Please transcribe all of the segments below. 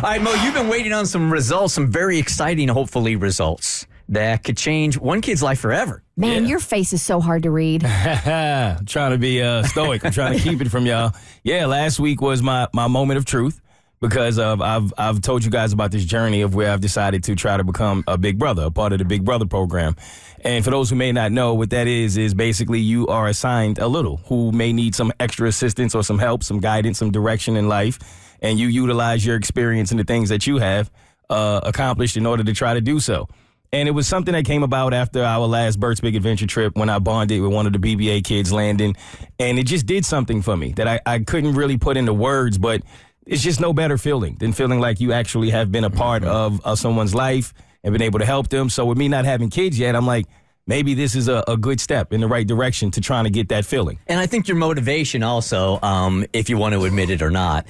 All right, Mo, you've been waiting on some results, some very exciting, hopefully, results that could change one kid's life forever. Man, your face is so hard to read. I'm trying to be stoic. I'm trying to keep it from y'all. Yeah, last week was my moment of truth because I've told you guys about this journey of where I've decided to try to become a big brother, a part of the Big Brother program. And for those who may not know, what that is basically you are assigned a little who may need some extra assistance or some help, some guidance, some direction in life. And you utilize your experience and the things that you have accomplished in order to try to do so. And it was something that came about after our last Bert's Big Adventure trip when I bonded with one of the BBA kids, Landon. And it just did something for me that I couldn't really put into words, but it's just no better feeling than feeling like you actually have been a part of someone's life and been able to help them. So with me not having kids yet, I'm like, maybe this is a good step in the right direction to trying to get that feeling. And I think your motivation also, if you want to admit it or not,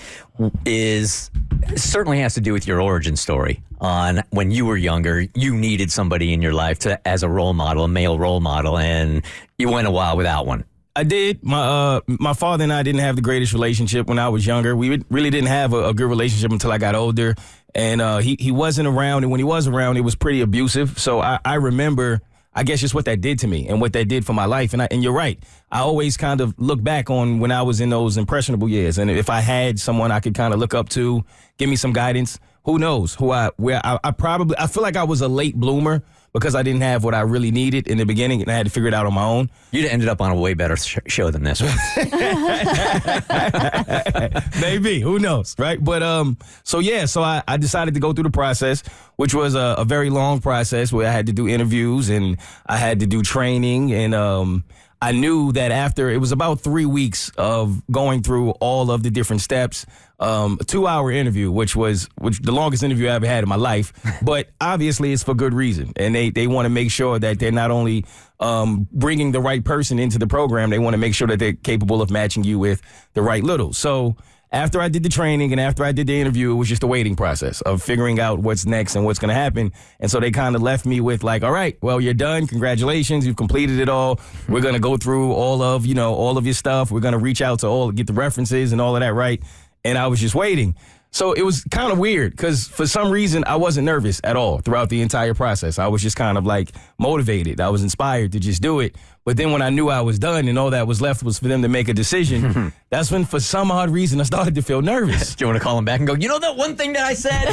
certainly has to do with your origin story. On when you were younger, you needed somebody in your life as a role model, a male role model, and you went a while without one. I did. My father and I didn't have the greatest relationship when I was younger. We really didn't have a good relationship until I got older. And he wasn't around. And when he was around, it was pretty abusive. So I remember, I guess, just what that did to me and what that did for my life. And you're right. I always kind of look back on when I was in those impressionable years. And if I had someone I could kind of look up to, give me some guidance, who knows I feel like I was a late bloomer because I didn't have what I really needed in the beginning and I had to figure it out on my own. You'd have ended up on a way better show than this one. Maybe, who knows, right? But so I decided to go through the process, which was a very long process where I had to do interviews and I had to do training, and I knew that after, it was about 3 weeks of going through all of the different steps, a 2-hour interview, which the longest interview I ever had in my life, but obviously it's for good reason. And they want to make sure that they're not only bringing the right person into the program, they want to make sure that they're capable of matching you with the right little. So after I did the training and after I did the interview, it was just a waiting process of figuring out what's next and what's going to happen. And so they kind of left me with like, all right, well, you're done. Congratulations. You've completed it all. We're going to go through all of your stuff. We're going to reach out to get the references and all of that right. And I was just waiting. So it was kind of weird because for some reason I wasn't nervous at all throughout the entire process. I was just kind of like motivated. I was inspired to just do it. But then when I knew I was done and all that was left was for them to make a decision, that's when for some odd reason I started to feel nervous. Do you want to call them back and go, you know that one thing that I said?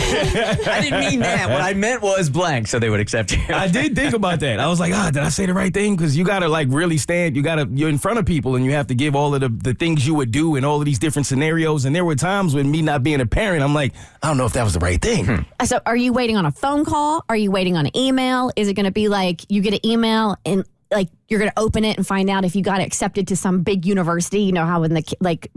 I didn't mean that. What I meant was blank, so they would accept you. I did think about that. I was like, did I say the right thing? Because you got to like really stand. You're in front of people and you have to give all of the things you would do in all of these different scenarios. And there were times when me not being a parent, I'm like, I don't know if that was the right thing. So are you waiting on a phone call? Are you waiting on an email? Is it going to be like you get an email and like you're going to open it and find out if you got accepted to some big university? You know how when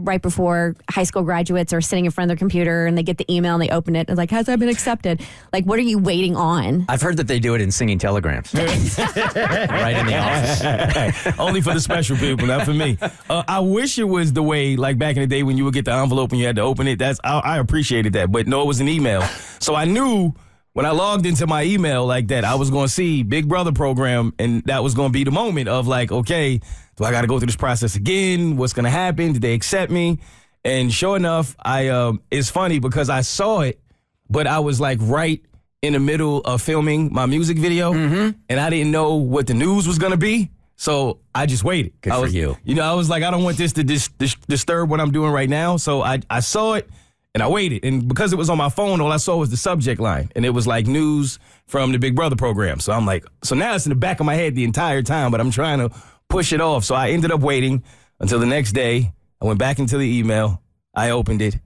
right before high school graduates are sitting in front of their computer and they get the email and they open it and it's like, has I been accepted? Like, what are you waiting on? I've heard that they do it in singing telegrams. Right in the office. Only for the special people, not for me. I wish it was the way like back in the day when you would get the envelope and you had to open it. I appreciated that, but no, it was an email. So I knew when I logged into my email like that, I was going to see Big Brother program, and that was going to be the moment of like, okay, do I got to go through this process again? What's going to happen? Did they accept me? And sure enough, it's funny because I saw it, but I was like right in the middle of filming my music video, and I didn't know what the news was going to be. So I just waited. Good for you. I was like, I don't want this to disturb what I'm doing right now. So I saw it. And I waited, and because it was on my phone, all I saw was the subject line, and it was like news from the Big Brother program. So I'm like, so now it's in the back of my head the entire time, but I'm trying to push it off. So I ended up waiting until the next day. I went back into the email. I opened it,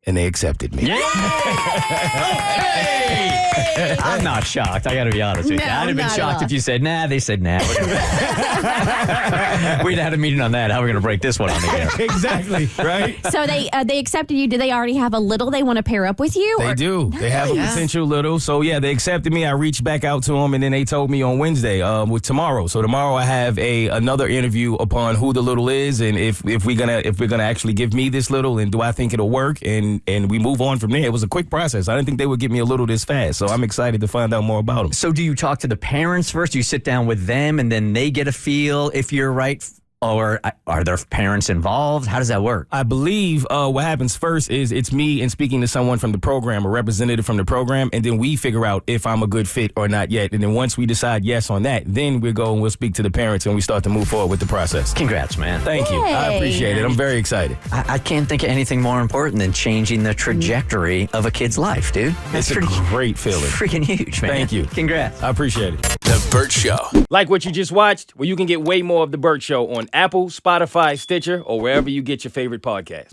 and they accepted me. I'm not shocked. I got to be honest with you. I'd have been shocked if you said, nah. They said, nah. We'd had a meeting on that. How are we going to break this one on the air? Exactly, right? So they accepted you. Do they already have a little they want to pair up with you? They do. Nice. They have a potential little. So, yeah, they accepted me. I reached back out to them, and then they told me on Wednesday with tomorrow. So tomorrow I have another interview upon who the little is and if we're gonna actually give me this little and do I think it'll work, and we move on from there. It was a quick process. I didn't think they would give me a little this fast. So I'm excited to find out more about them. So do you talk to the parents first? Do you sit down with them and then they get a feel if you're right Or are their parents involved? How does that work? I believe what happens first is it's me and speaking to someone from the program, a representative from the program, and then we figure out if I'm a good fit or not yet. And then once we decide yes on that, then we'll go and we'll speak to the parents and we start to move forward with the process. Congrats, man. Thank you. I appreciate it. I'm very excited. I can't think of anything more important than changing the trajectory of a kid's life, dude. It's a great feeling. Freaking huge, man. Thank you. Congrats. I appreciate it. The Bert Show. Like what you just watched? Well, you can get way more of The Bert Show on Apple, Spotify, Stitcher, or wherever you get your favorite podcast.